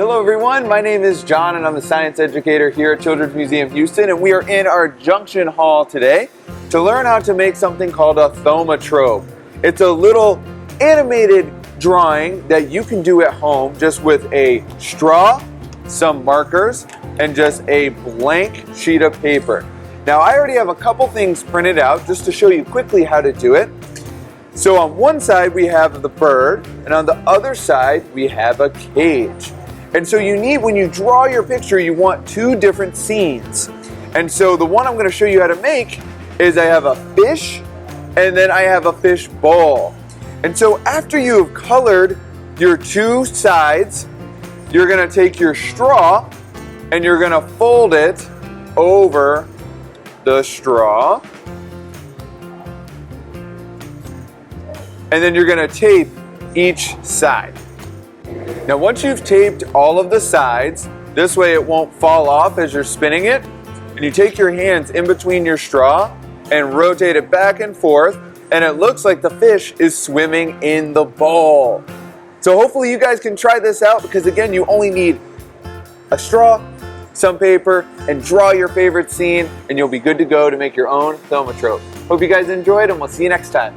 Hello everyone, my name is John and I'm the science educator here at Children's Museum Houston, and we are in our junction hall today to learn how to make something called a thaumatrope. It's a little animated drawing that you can do at home just with a straw, some markers, and just a blank sheet of paper. Now I already have a couple things printed out just to show you quickly how to do it. So on one side we have the bird, and on the other side we have a cage. And so you need, when you draw your picture, you want two different scenes. And so the one I'm going to show you how to make is I have a fish and then I have a fish bowl. And so after you have colored your two sides, you're going to take your straw and you're going to fold it over the straw. And then you're going to tape each side. Now once you've taped all of the sides, this way it won't fall off as you're spinning it, and you take your hands in between your straw and rotate it back and forth, and it looks like the fish is swimming in the bowl. So hopefully you guys can try this out, because again, you only need a straw, some paper, and draw your favorite scene, and you'll be good to go to make your own thaumatrope. Hope you guys enjoyed, and we'll see you next time.